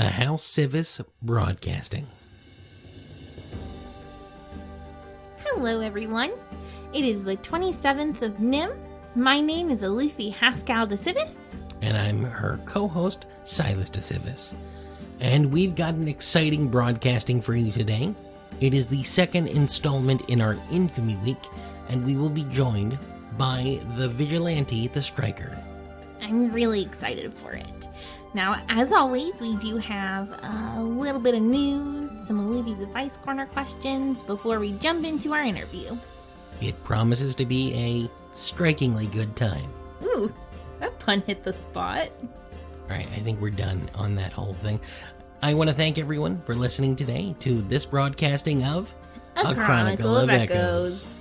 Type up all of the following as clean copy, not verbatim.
A House Civis Broadcasting. Hello everyone, it is the 27th of Nymm. My name is Alufi Haskell de Civis. And I'm her co-host, Silas de Civis. And we've got an exciting broadcasting for you today. It is the second installment in our Infamy Week, and we will be joined by the Vigilante, the Striker. I'm really excited for it. Now, as always, we do have a little bit of news, some Alufi's Advice Corner questions before we jump into our interview. It promises to be a strikingly good time. Ooh, that pun hit the spot. Alright, I think we're done on that whole thing. I want to thank everyone for listening today to this broadcasting of A Chronicle of Echoes.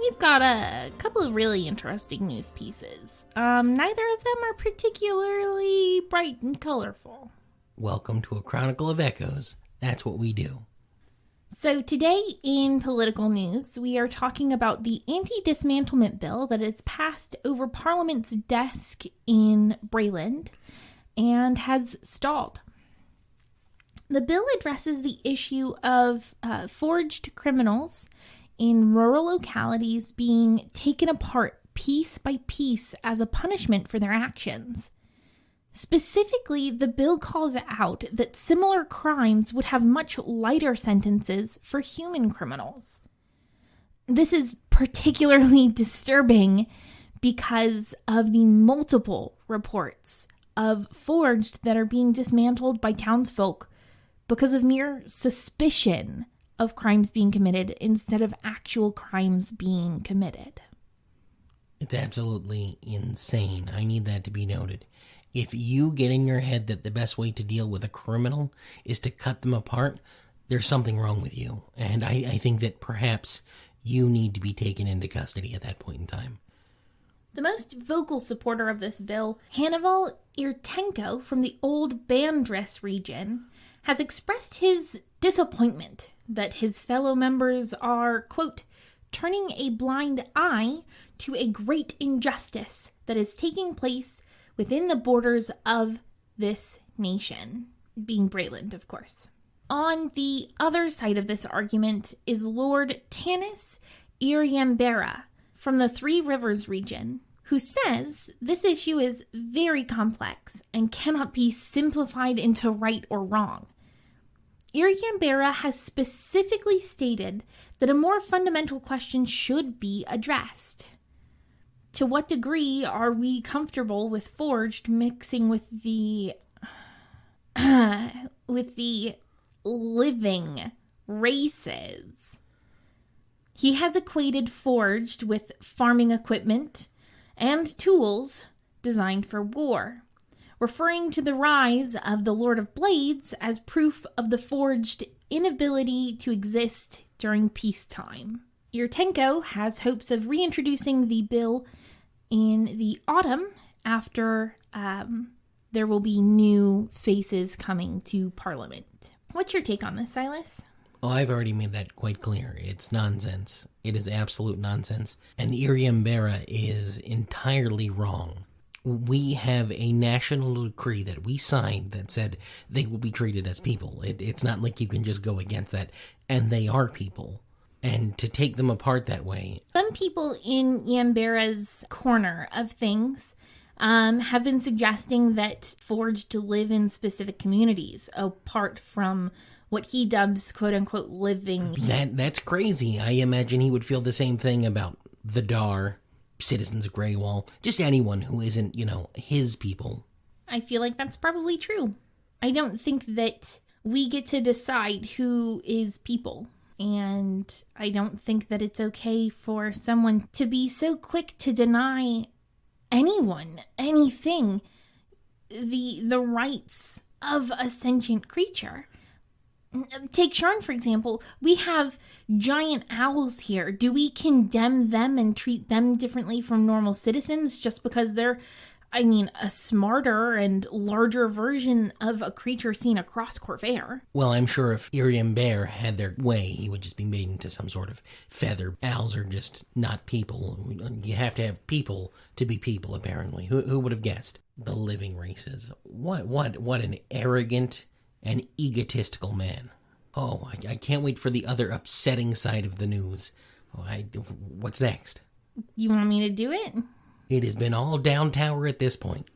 We've got a couple of really interesting news pieces. Neither of them are particularly bright and colorful. Welcome to A Chronicle of Echoes. That's what we do. So today in political news, we are talking about the anti-dismantlement bill that has passed over Parliament's desk in Brayland and has stalled. The bill addresses the issue of forged criminals in rural localities being taken apart piece by piece as a punishment for their actions. Specifically, the bill calls out that similar crimes would have much lighter sentences for human criminals. This is particularly disturbing because of the multiple reports of forged that are being dismantled by townsfolk because of mere suspicion of crimes being committed instead of actual crimes being committed. It's absolutely insane. I need that to be noted. If you get in your head that the best way to deal with a criminal is to cut them apart, there's something wrong with you. And I think that perhaps you need to be taken into custody at that point in time. The most vocal supporter of this bill, Hannibal Irtenko from the Old Bandress region, has expressed his disappointment that his fellow members are, quote, turning a blind eye to a great injustice that is taking place within the borders of this nation, being Brayland, of course. On the other side of this argument is Lord Tanis Iriambera from the Three Rivers region, who says this issue is very complex and cannot be simplified into right or wrong. Iriambera has specifically stated that a more fundamental question should be addressed. To what degree are we comfortable with forged mixing with the living races? He has equated forged with farming equipment and tools designed for war, referring to the rise of the Lord of Blades as proof of the forged inability to exist during peacetime. Irtenko has hopes of reintroducing the bill in the autumn after there will be new faces coming to Parliament. What's your take on this, Silas? Oh, I've already made that quite clear. It's nonsense. It is absolute nonsense. And Iriambera is entirely wrong. We have a national decree that we signed that said they will be treated as people. It's not like you can just go against that. And they are people. And to take them apart that way. Some people in Yambera's corner of things have been suggesting that forged live in specific communities apart from what he dubs quote-unquote living. That's crazy. I imagine he would feel the same thing about the Dar, citizens of Greywall, just anyone who isn't, his people. I feel like that's probably true. I don't think that we get to decide who is people. And I don't think that it's okay for someone to be so quick to deny anyone, anything, the rights of a sentient creature. Take Sharn, for example. We have giant owls here. Do we condemn them and treat them differently from normal citizens just because they're, a smarter and larger version of a creature seen across Corvair? Well, I'm sure if Irium Bear had their way, he would just be made into some sort of feather. Owls are just not people. You have to have people to be people, apparently. Who would have guessed? The living races. What an arrogant and egotistical man. Oh, I can't wait for the other upsetting side of the news. What's next? You want me to do it? It has been all down tower at this point.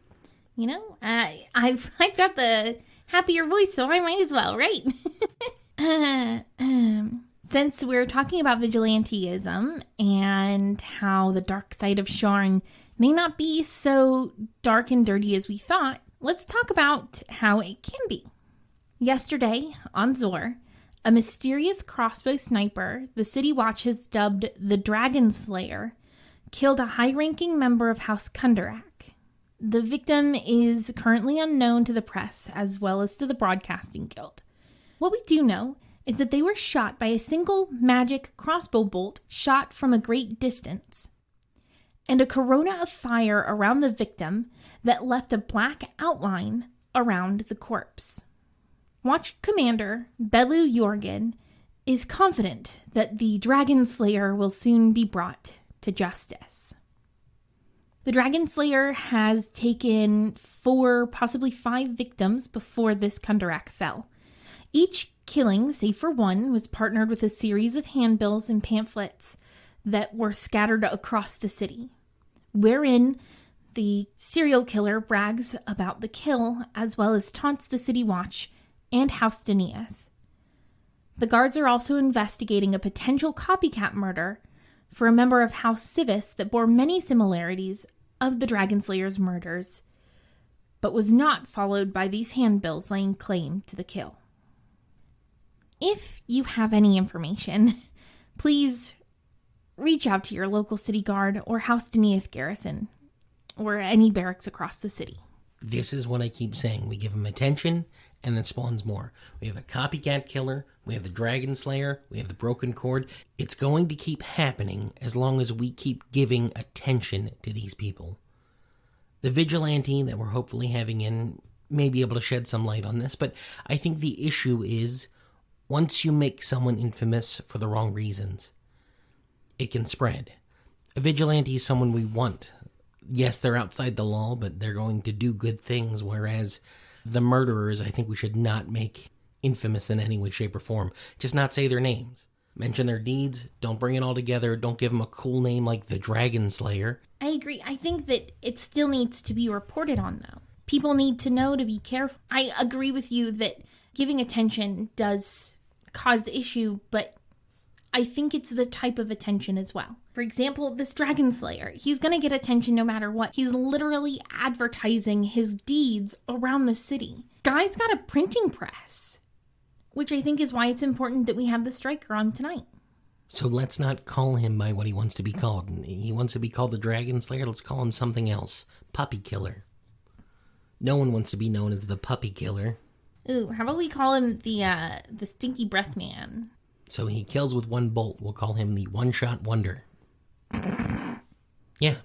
I've got the happier voice, so I might as well, right? Since we're talking about vigilantism and how the dark side of Sharn may not be so dark and dirty as we thought, let's talk about how it can be. Yesterday, on Zor, a mysterious crossbow sniper the City Watch has dubbed the Dragon Slayer killed a high-ranking member of House Kundarak. The victim is currently unknown to the press as well as to the Broadcasting Guild. What we do know is that they were shot by a single magic crossbow bolt shot from a great distance, and a corona of fire around the victim that left a black outline around the corpse. Watch Commander Belu Jorgen is confident that the Dragon Slayer will soon be brought to justice. The Dragon Slayer has taken 4, possibly 5 victims before this Kundarak fell. Each killing, save for one, was partnered with a series of handbills and pamphlets that were scattered across the city, wherein the serial killer brags about the kill as well as taunts the City Watch and House Denieth. The guards are also investigating a potential copycat murder for a member of House Civis that bore many similarities of the Dragon Slayer's murders, but was not followed by these handbills laying claim to the kill. If you have any information, please reach out to your local city guard or House Denieth garrison, or any barracks across the city. This is what I keep saying. We give them attention, and then spawns more. We have a copycat killer, we have the Dragon Slayer, we have the broken cord. It's going to keep happening as long as we keep giving attention to these people. The vigilante that we're hopefully having in may be able to shed some light on this, but I think the issue is once you make someone infamous for the wrong reasons, it can spread. A vigilante is someone we want. Yes, they're outside the law, but they're going to do good things, whereas the murderers, I think we should not make infamous in any way, shape, or form. Just not say their names. Mention their deeds. Don't bring it all together. Don't give them a cool name like the Dragon Slayer. I agree. I think that it still needs to be reported on, though. People need to know to be careful. I agree with you that giving attention does cause issue, but I think it's the type of attention as well. For example, this Dragon Slayer, he's going to get attention no matter what. He's literally advertising his deeds around the city. Guy's got a printing press, which I think is why it's important that we have the striker on tonight. So let's not call him by what he wants to be called. He wants to be called the Dragon Slayer. Let's call him something else. Puppy Killer. No one wants to be known as the Puppy Killer. Ooh, how about we call him the Stinky Breath Man? So he kills with one bolt. We'll call him the One-Shot Wonder. Yeah.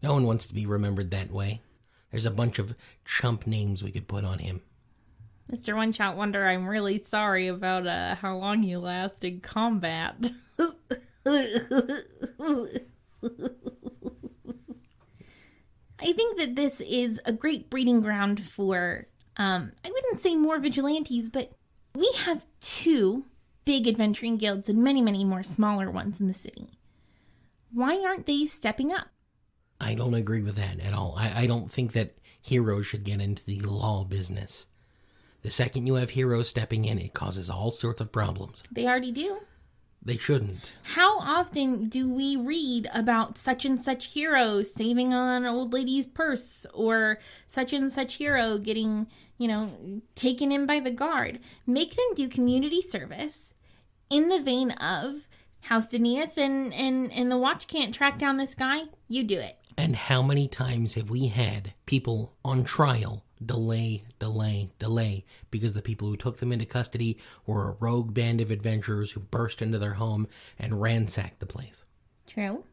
No one wants to be remembered that way. There's a bunch of chump names we could put on him. Mr. One-Shot Wonder, I'm really sorry about how long you last in combat. I think that this is a great breeding ground for, I wouldn't say more vigilantes, but we have 2 big adventuring guilds and many, many more smaller ones in the city. Why aren't they stepping up? I don't agree with that at all. I don't think that heroes should get into the law business. The second you have heroes stepping in, it causes all sorts of problems. They already do. They shouldn't. How often do we read about such and such hero saving an old lady's purse, or such and such hero getting, taken in by the guard? Make them do community service in the vein of House Deneath and the Watch can't track down this guy. You do it. And how many times have we had people on trial delay because the people who took them into custody were a rogue band of adventurers who burst into their home and ransacked the place? True.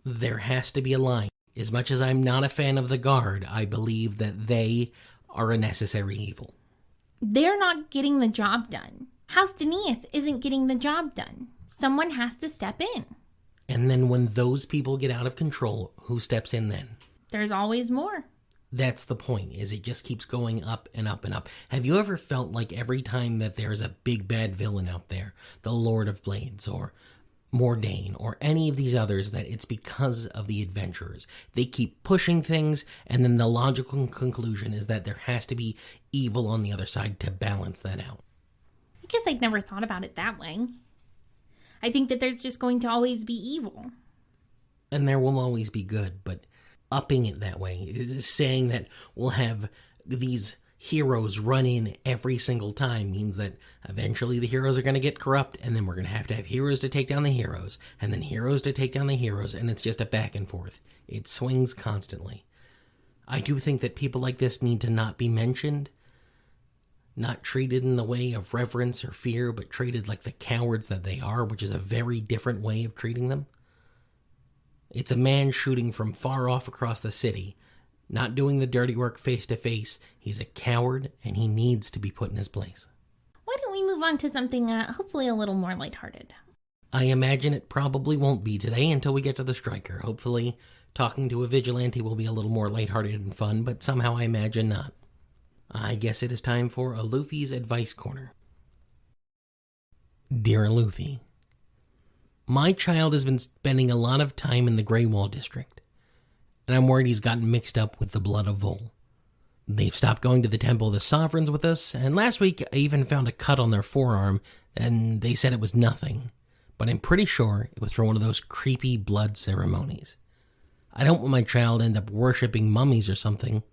There has to be a line. As much as I'm not a fan of the Guard, I believe that they are a necessary evil. They're not getting the job done. House Deneath isn't getting the job done. Someone has to step in. And then when those people get out of control, who steps in then? There's always more. That's the point, is it just keeps going up and up and up. Have you ever felt like every time that there's a big bad villain out there, the Lord of Blades or Mordain or any of these others, that it's because of the adventurers? They keep pushing things, and then the logical conclusion is that there has to be evil on the other side to balance that out. I guess I'd never thought about it that way. I think that there's just going to always be evil. And there will always be good, but upping it that way, saying that we'll have these heroes run in every single time, means that eventually the heroes are going to get corrupt, and then we're going to have heroes to take down the heroes, and then heroes to take down the heroes, and it's just a back and forth. It swings constantly. I do think that people like this need to not be mentioned, not treated in the way of reverence or fear, but treated like the cowards that they are, which is a very different way of treating them. It's a man shooting from far off across the city, not doing the dirty work face to face. He's a coward, and he needs to be put in his place. Why don't we move on to something hopefully a little more lighthearted? I imagine it probably won't be today until we get to the striker. Hopefully, talking to a vigilante will be a little more lighthearted and fun, but somehow I imagine not. I guess it is time for Luffy's Advice Corner. Dear Luffy, my child has been spending a lot of time in the Grey Wall District, and I'm worried he's gotten mixed up with the blood of Vol. They've stopped going to the Temple of the Sovereigns with us, and last week I even found a cut on their forearm, and they said it was nothing, but I'm pretty sure it was from one of those creepy blood ceremonies. I don't want my child to end up worshipping mummies or something.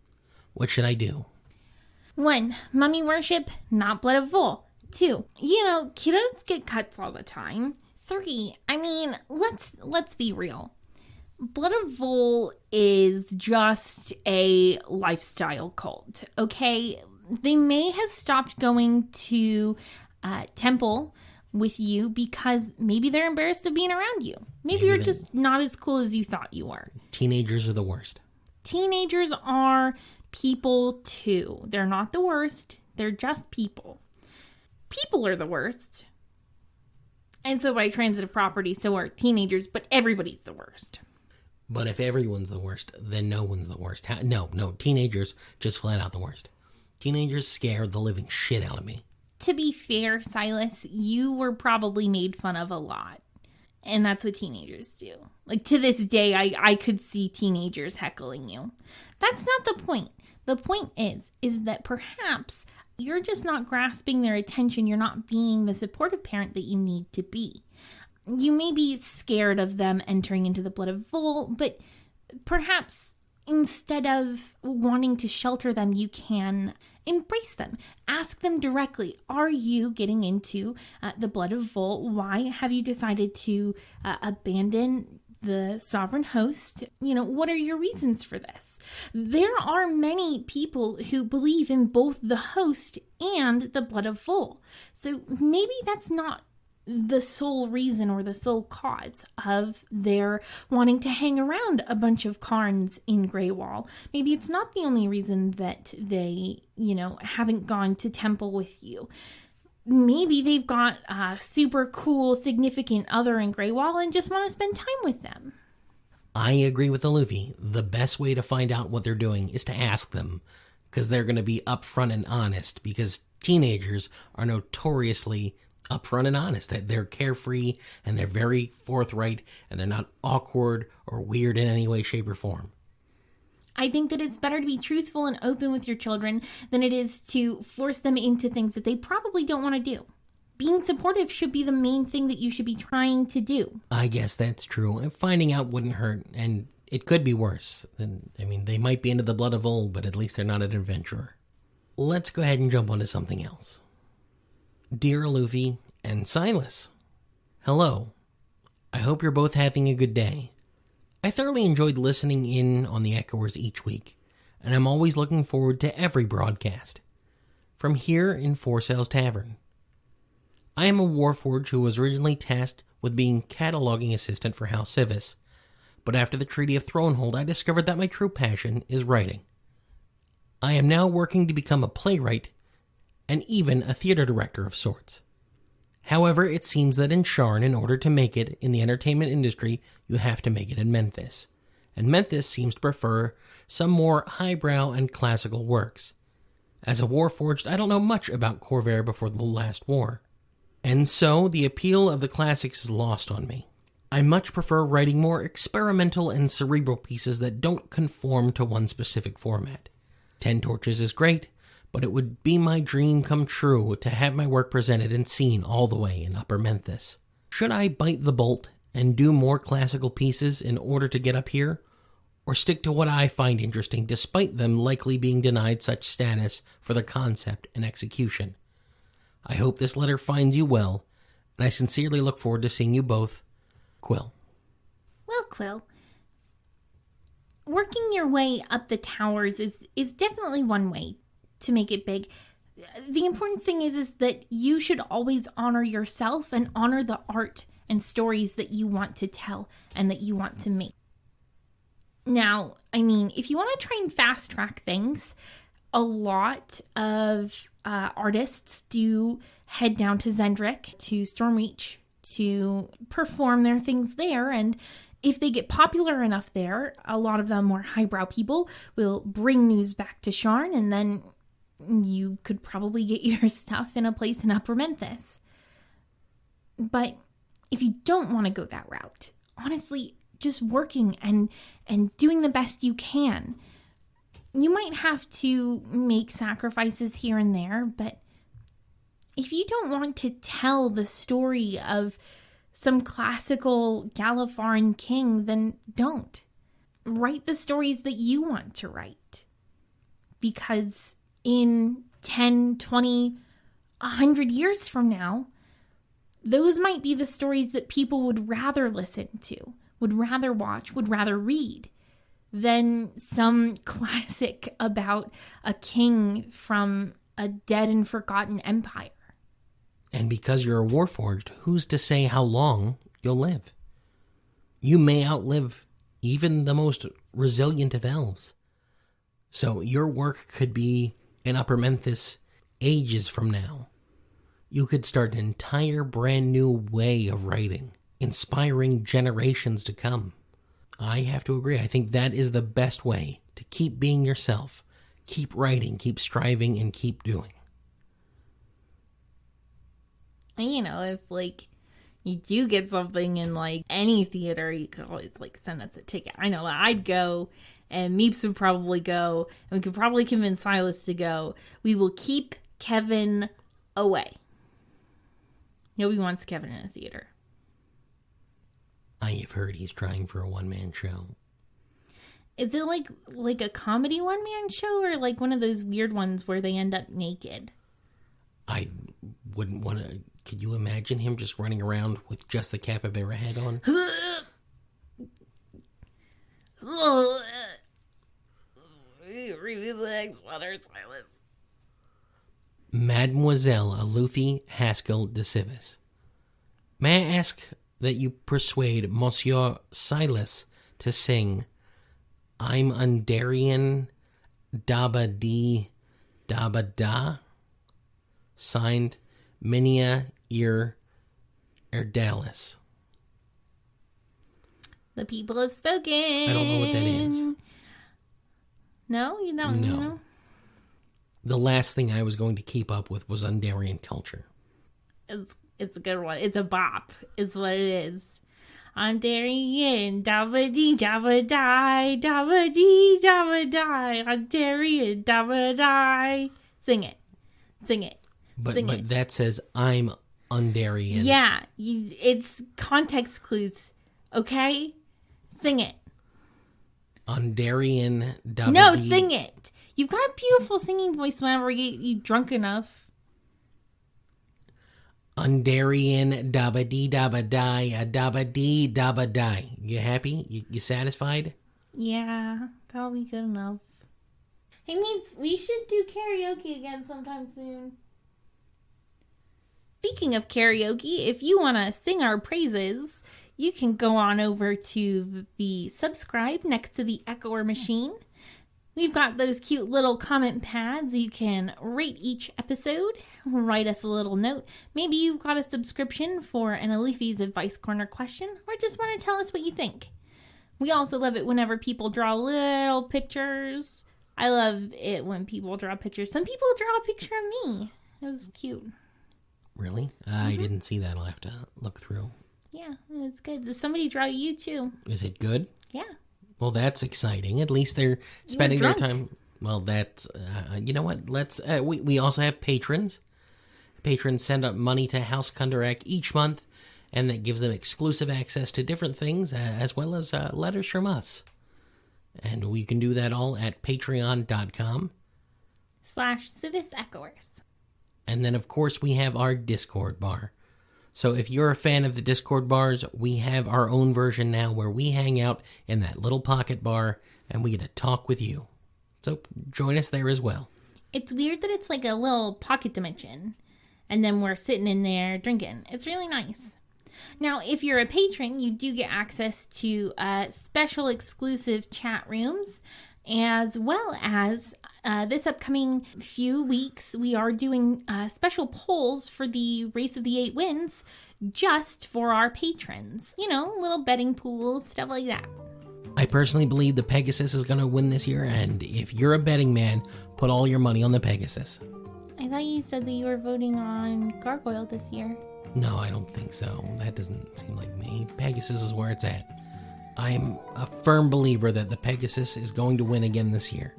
What should I do? 1. Mummy worship, not blood of Vol. 2. Kiddos get cuts all the time. 3. Let's be real. Blood of Vol is just a lifestyle cult, okay? They may have stopped going to temple with you because maybe they're embarrassed of being around you. Maybe you're just not as cool as you thought you were. Teenagers are the worst. Teenagers are people too. They're not the worst. They're just people. People are the worst. And so by transitive property, so are teenagers, but everybody's the worst. But if everyone's the worst, then no one's the worst. No, teenagers just flat out the worst. Teenagers scare the living shit out of me. To be fair, Silas, you were probably made fun of a lot. And that's what teenagers do. Like, to this day, I could see teenagers heckling you. That's not the point. The point is that perhaps you're just not grasping their attention. You're not being the supportive parent that you need to be. You may be scared of them entering into the blood of Vol, but perhaps instead of wanting to shelter them, you can embrace them. Ask them directly, are you getting into the blood of Vol? Why have you decided to abandon the sovereign host? What are your reasons for this? There are many people who believe in both the host and the blood of Vol. So maybe that's not the sole reason or the sole cause of their wanting to hang around a bunch of Karns in Greywall. Maybe it's not the only reason that they, haven't gone to temple with you. Maybe they've got a super cool, significant other in Greywall and just want to spend time with them. I agree with the Luffy. The best way to find out what they're doing is to ask them, because they're going to be upfront and honest, because teenagers are notoriously upfront and honest, that they're carefree and they're very forthright and they're not awkward or weird in any way, shape, or form. I think that it's better to be truthful and open with your children than it is to force them into things that they probably don't want to do. Being supportive should be the main thing that you should be trying to do. I guess that's true. And finding out wouldn't hurt, and it could be worse. They might be into the blood of old, but at least they're not an adventurer. Let's go ahead and jump onto something else. Dear Luffy and Silas, hello. I hope you're both having a good day. I thoroughly enjoyed listening in on the Echoers each week, and I'm always looking forward to every broadcast. From here in Four Sails Tavern. I am a Warforged who was originally tasked with being cataloging assistant for House Civis, but after the Treaty of Thronehold, I discovered that my true passion is writing. I am now working to become a playwright and even a theater director of sorts. However, it seems that in Sharn, in order to make it in the entertainment industry, you have to make it in Memphis. And Memphis seems to prefer some more highbrow and classical works. As a Warforged, I don't know much about Corvair before the last war. And so, the appeal of the classics is lost on me. I much prefer writing more experimental and cerebral pieces that don't conform to one specific format. 10 Torches is great, but it would be my dream come true to have my work presented and seen all the way in Upper Memphis. Should I bite the bolt and do more classical pieces in order to get up here, or stick to what I find interesting despite them likely being denied such status for the concept and execution? I hope this letter finds you well, and I sincerely look forward to seeing you both. Quill. Well, Quill, working your way up the towers is definitely one way to make it big. The important thing is that you should always honor yourself and honor the art and stories that you want to tell and that you want to make. Now, I mean, if you want to try and fast track things, a lot of artists do head down to Zendrick, to Stormreach, to perform their things there, and if they get popular enough there, a lot of them more highbrow people will bring news back to Sharn, and then you could probably get your stuff in a place in Upper Memphis. But if you don't want to go that route, honestly, just working and doing the best you can. You might have to make sacrifices here and there, but if you don't want to tell the story of some classical Galafaran king, then don't. Write the stories that you want to write. Because in 10, 20, 100 years from now, those might be the stories that people would rather listen to, would rather watch, would rather read, than some classic about a king from a dead and forgotten empire. And because you're a Warforged, who's to say how long you'll live? You may outlive even the most resilient of elves. So your work could be in Upper Memphis ages from now. You could start an entire brand new way of writing, inspiring generations to come. I have to agree. I think that is the best way to keep being yourself. Keep writing, keep striving, and keep doing. And if you do get something in any theater, you could always send us a ticket. I know that I'd go, and Meeps would probably go, and we could probably convince Silas to go. We will keep Kevin away. Nobody wants Kevin in a theater. I have heard he's trying for a one-man show. Is it like a comedy one-man show, or one of those weird ones where they end up naked? I wouldn't want to. Could you imagine him just running around with just the capybara head on? Relax, Silas. Mademoiselle Alufi Haskell de Civis. May I ask that you persuade Monsieur Silas to sing I'm Undarian Daba Dee Daba Da? Signed, Minia Erdalis. The people have spoken. I don't know what that is. No? You don't know? The last thing I was going to keep up with was Undarian culture. It's a good one. It's a bop. It's what it is. Undarian, daba dee daba die, daba dee daba die, Undarian, daba die. Sing it. But that says I'm Undarian. Yeah, it's context clues. Okay? Sing it. Undarian daba. No, sing it. You've got a beautiful singing voice whenever you drunk enough. Undarian dabba dee dabba die a dabba dee dabba die. You happy? You satisfied? Yeah, that'll be good enough. Hey, means we should do karaoke again sometime soon. Speaking of karaoke, if you want to sing our praises, you can go on over to the subscribe next to the echoer machine. We've got those cute little comment pads. You can rate each episode, write us a little note. Maybe you've got a subscription for an Alifi's Advice Corner question, or just want to tell us what you think. We also love it whenever people draw little pictures. I love it when people draw pictures. Some people draw a picture of me. It was cute. Really? I didn't see that. I'll have to look through. Yeah, it's good. Does somebody draw you too? Is it good? Yeah. Well, that's exciting. At least they're spending their time. Well, that's, you know what? We also have patrons. Patrons send up money to House Kundarak each month, and that gives them exclusive access to different things, as well as letters from us. And we can do that all at patreon.com/Civis Echoers. And then, of course, we have our Discord bar. So if you're a fan of the Discord bars, we have our own version now where we hang out in that little pocket bar and we get to talk with you. So join us there as well. It's weird that it's like a little pocket dimension and then we're sitting in there drinking. It's really nice. Now, if you're a patron, you do get access to special exclusive chat rooms, as well as this upcoming few weeks, we are doing special polls for the Race of the 8 Winds just for our patrons. You know, little betting pools, stuff like that. I personally believe the Pegasus is going to win this year, and if you're a betting man, put all your money on the Pegasus. I thought you said that you were voting on Gargoyle this year. No, I don't think so. That doesn't seem like me. Pegasus is where it's at. I'm a firm believer that the Pegasus is going to win again this year.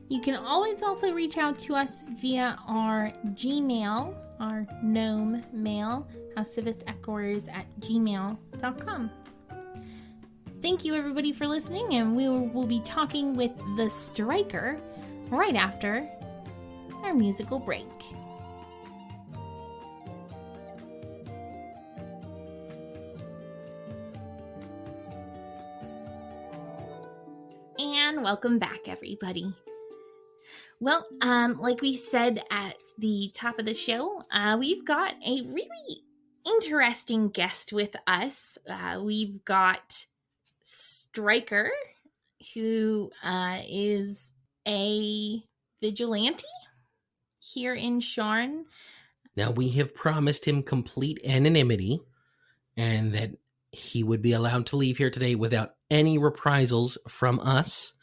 You can always also reach out to us via our Gmail, our Nymm mail, civisechoers@gmail.com. Thank you everybody for listening, and we will be talking with the Striker right after our musical break. And welcome back, everybody. Well, like we said at the top of the show, we've got a really interesting guest with us. We've got Striker, who is a vigilante here in Sharn. Now, we have promised him complete anonymity and that he would be allowed to leave here today without any reprisals from us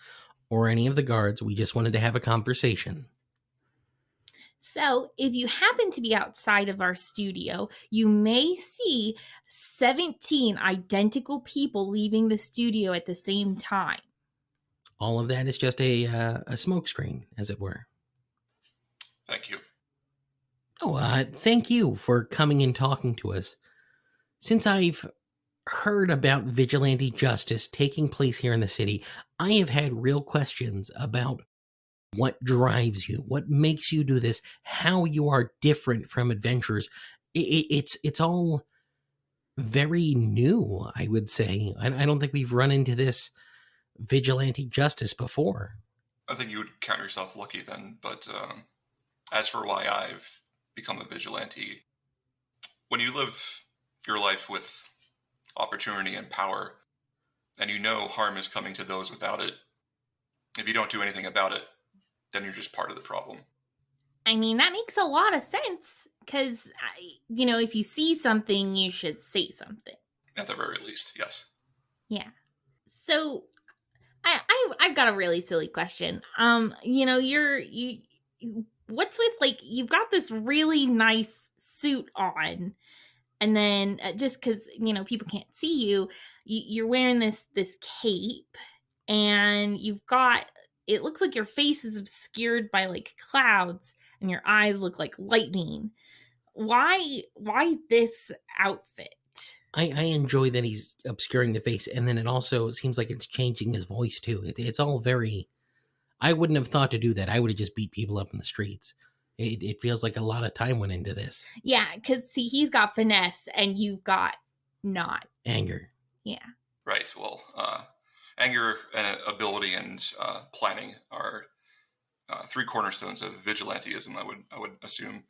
or any of the guards. We just wanted to have a conversation. So, if you happen to be outside of our studio, you may see 17 identical people leaving the studio at the same time. All of that is just a smokescreen, as it were. Thank you. Oh, thank you for coming and talking to us. Since I've heard about vigilante justice taking place here in the city, I have had real questions about what drives you, what makes you do this, how you are different from adventurers. It's all very new, I would say. I don't think we've run into this vigilante justice before. I think you would count yourself lucky then, but as for why I've become a vigilante, when you live your life with opportunity and power, and you know harm is coming to those without it, if you don't do anything about it, then you're just part of the problem. I mean, that makes a lot of sense, because, if you see something, you should say something. At the very least, yes. Yeah. So, I've got a really silly question. What's with, you've got this really nice suit on, and then just because, people can't see you, you're wearing this cape, and it looks like your face is obscured by, clouds, and your eyes look like lightning. Why this outfit? I enjoy that he's obscuring the face, and then it also seems like it's changing his voice, too. It's all very... I wouldn't have thought to do that. I would have just beat people up in the streets. It feels like a lot of time went into this. Yeah, because see, he's got finesse and you've got not. Anger. Yeah. Right. Well, anger and ability and planning are three cornerstones of vigilantism, I would assume.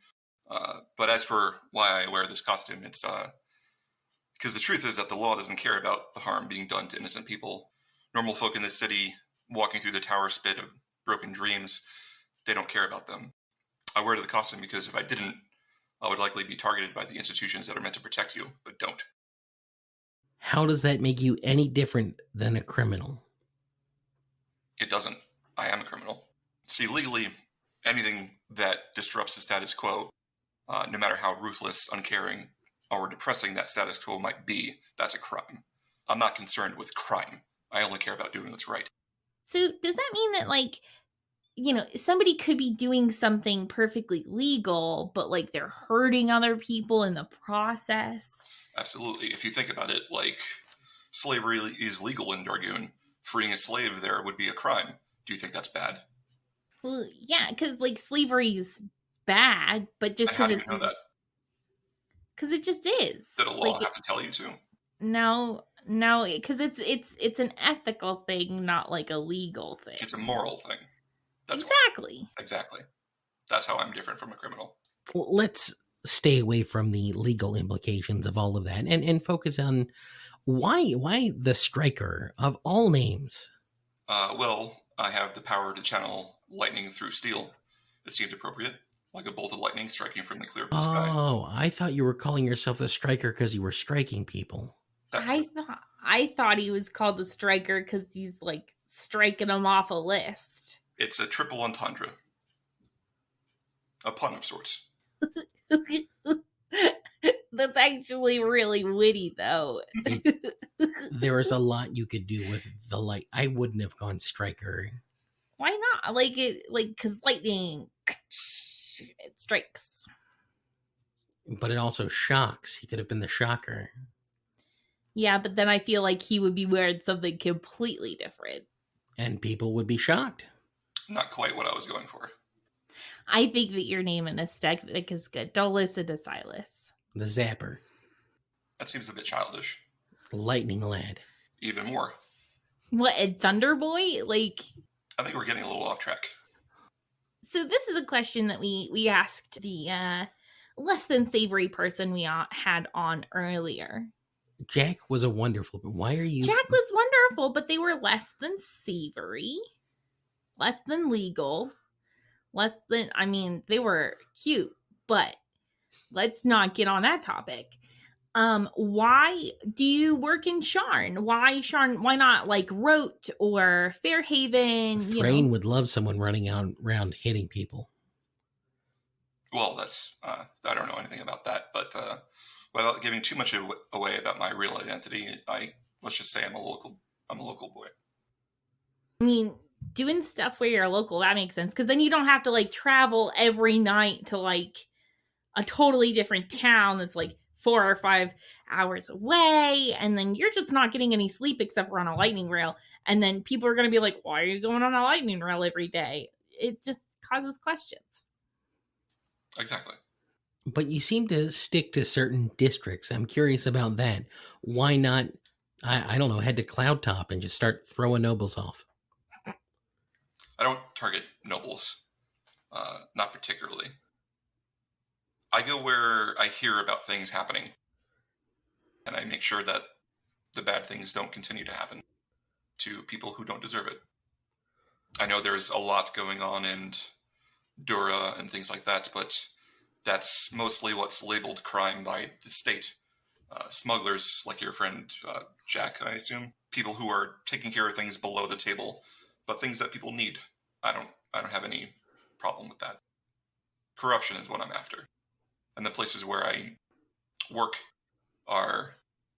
But as for why I wear this costume, it's because the truth is that the law doesn't care about the harm being done to innocent people. Normal folk in this city walking through the tower spit of broken dreams, they don't care about them. I wear the costume because if I didn't, I would likely be targeted by the institutions that are meant to protect you, but don't. How does that make you any different than a criminal? It doesn't. I am a criminal. See, legally, anything that disrupts the status quo, no matter how ruthless, uncaring, or depressing that status quo might be, that's a crime. I'm not concerned with crime. I only care about doing what's right. So does that mean that, like, you know, somebody could be doing something perfectly legal, but, like, they're hurting other people in the process? Absolutely. If you think about it, like, slavery is legal in Dargoon. Freeing a slave there would be a crime. Do you think that's bad? Well, yeah, because, like, slavery's bad, but just How because do you know that? Because it just is. Did a law have to tell you to? No, because it's an ethical thing, not like a legal thing. It's a moral thing. That's exactly. Exactly. That's how I'm different from a criminal. Let's stay away from the legal implications of all of that and focus on why the striker of all names? Well, I have the power to channel lightning through steel. It seemed appropriate, like a bolt of lightning striking from the clear blue sky. Oh, I thought you were calling yourself the striker because you were striking people. I thought he was called the striker because he's, like, striking them off a list. It's a triple entendre. A pun of sorts. That's actually really witty, though. There is a lot you could do with the light. I wouldn't have gone striker. Why not? Because lightning, it strikes. But it also shocks. He could have been the shocker. Yeah, but then I feel like he would be wearing something completely different. And people would be shocked. Not quite what I was going for. I think that your name in aesthetic is good. Don't listen to Silas. The Zapper. That seems a bit childish. Lightning Lad. Even more. What, a Thunder Boy? Like, I think we're getting a little off track. So this is a question that we asked the less than savory person we had on earlier. Jack was a wonderful, but why are you... Jack was wonderful, but they were less than savory, less than legal, they were cute, but let's not get on that topic. Why do you work in Sharn? Why Sharn? Why not like Rote or Fairhaven? Thrain would love someone running around hitting people. Well, that's, I don't know anything about that, but without giving too much away about my real identity, let's just say I'm a local boy. I mean, doing stuff where you're local, that makes sense, because then you don't have to like travel every night to like a totally different town that's like 4 or 5 hours away, and then you're just not getting any sleep except for on a lightning rail, and then people are going to be like, why are you going on a lightning rail every day? It just causes questions. Exactly. But you seem to stick to certain districts. I'm curious about that. Why not, I don't know, head to Cloud Top and just start throwing nobles off? I don't target nobles. Not particularly. I go where I hear about things happening. And I make sure that the bad things don't continue to happen to people who don't deserve it. I know there's a lot going on in Dura and things like that, but that's mostly what's labeled crime by the state. Smugglers, like your friend Jack, I assume. People who are taking care of things below the table, but things that people need. I don't have any problem with that. Corruption is what I'm after. And the places where I work are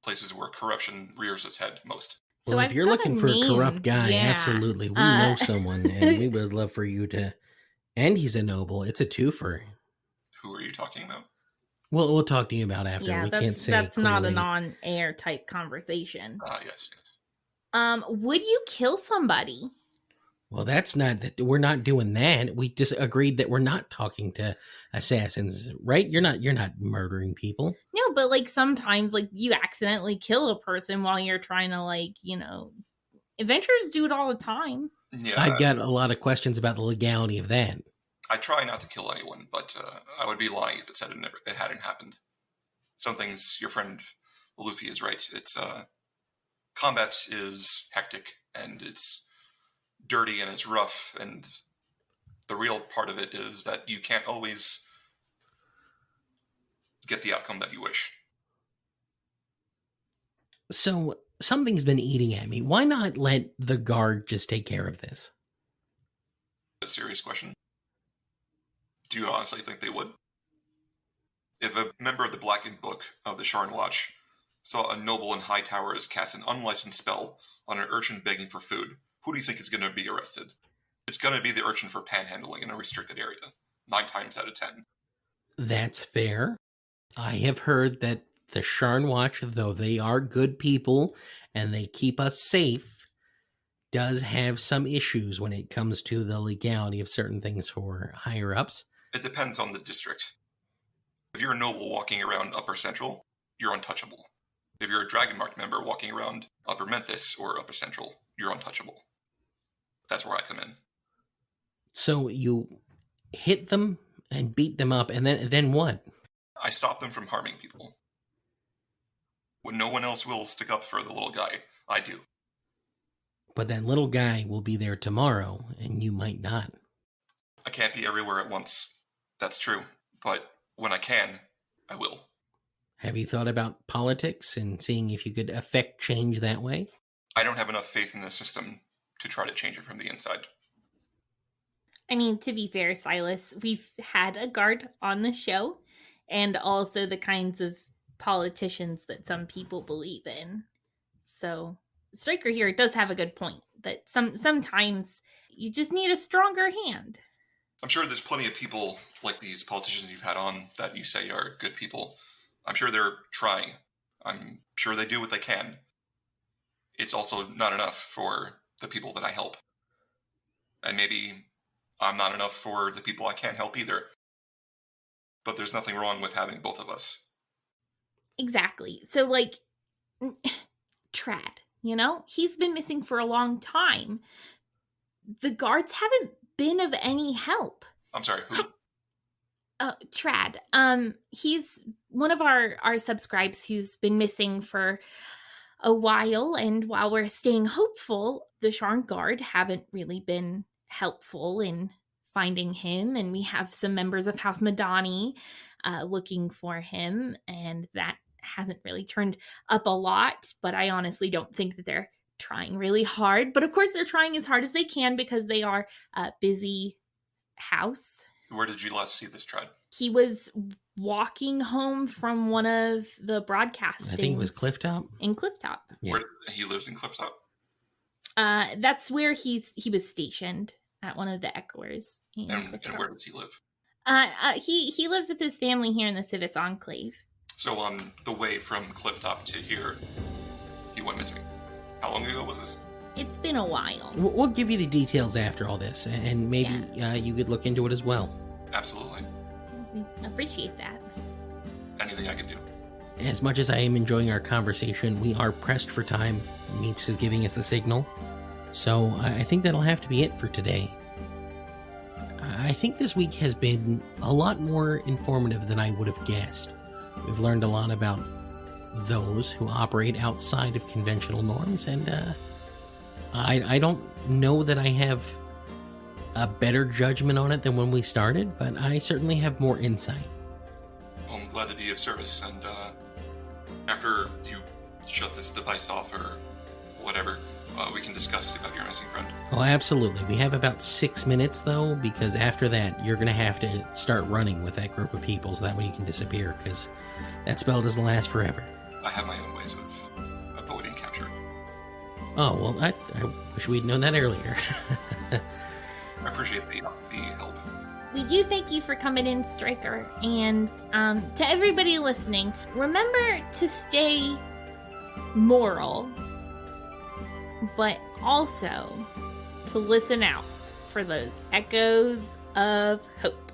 places where corruption rears its head most. Well, if you're looking for a corrupt guy, absolutely. We know someone, and we would love for you to... And he's a noble. It's a twofer. Who are you talking about? Well, we'll talk to you about after. Yeah, we can't say that's clearly. not an on-air type conversation. Yes. Would you kill somebody? Well, we're not doing that. We just agreed that we're not talking to assassins, right? You're not murdering people. No, but like sometimes like you accidentally kill a person while you're trying to adventurers do it all the time. Yeah, I've got a lot of questions about the legality of that. I try not to kill anyone, but I would be lying if it said it hadn't happened. Some things, your friend Luffy is right. It's combat is hectic and it's dirty and it's rough, and the real part of it is that you can't always get the outcome that you wish. So something's been eating at me. Why not let the guard just take care of this? A serious question. Do you honestly think they would? If a member of the Blackened Book of the Sharn Watch saw a noble in high towers cast an unlicensed spell on an urchin begging for food, who do you think is going to be arrested? It's going to be the urchin for panhandling in a restricted area, 9 times out of 10. That's fair. I have heard that the Sharn Watch, though they are good people and they keep us safe, does have some issues when it comes to the legality of certain things for higher-ups. It depends on the district. If you're a noble walking around Upper Central, you're untouchable. If you're a Dragonmark member walking around Upper Memphis or Upper Central, you're untouchable. That's where I come in. So you hit them and beat them up, and then what? I stop them from harming people. When no one else will stick up for the little guy, I do. But that little guy will be there tomorrow, and you might not. I can't be everywhere at once. That's true. But when I can, I will. Have you thought about politics and seeing if you could affect change that way? I don't have enough faith in the system to try to change it from the inside. I mean, to be fair, Silas, we've had a guard on the show, and also the kinds of politicians that some people believe in. So Striker here does have a good point that sometimes you just need a stronger hand. I'm sure there's plenty of people like these politicians you've had on that you say are good people. I'm sure they're trying. I'm sure they do what they can. It's also not enough for the people that I help. And maybe I'm not enough for the people I can't help either. But there's nothing wrong with having both of us. Exactly. So, Trad, he's been missing for a long time. The guards haven't been of any help. I'm sorry, who? Trad. He's one of our subscribes who's been missing for a while, and while we're staying hopeful, the Sharn Guard haven't really been helpful in finding him, and we have some members of House Madani looking for him, and that hasn't really turned up a lot, but I honestly don't think that they're trying really hard. But of course they're trying as hard as they can because they are a busy house. Where did you last see this Trad? He was walking home from one of the broadcastings. I think it was Clifftop. In Clifftop. Yeah. Where he lives in Clifftop? That's where he was stationed, at one of the Echoers. And where does he live? He lives with his family here in the Civis Enclave. So on the way from Clifftop to here, he went missing. How long ago was this? It's been a while. We'll give you the details after all this, and maybe you could look into it as well. Absolutely. We appreciate that. Anything I can do. As much as I am enjoying our conversation, we are pressed for time. Meeps is giving us the signal. So I think that'll have to be it for today. I think this week has been a lot more informative than I would have guessed. We've learned a lot about those who operate outside of conventional norms, and I don't know that I have a better judgment on it than when we started, but I certainly have more insight. Well, I'm glad to be of service, and after you shut this device off or whatever, we can discuss about your missing friend. Well, absolutely. We have about 6 minutes, though, because after that, you're going to have to start running with that group of people, so that way you can disappear, because that spell doesn't last forever. I have my own ways of avoiding capture. Oh, well, I wish we'd known that earlier. I appreciate the help. We do thank you for coming in, Striker. And to everybody listening, remember to stay moral, but also to listen out for those echoes of hope.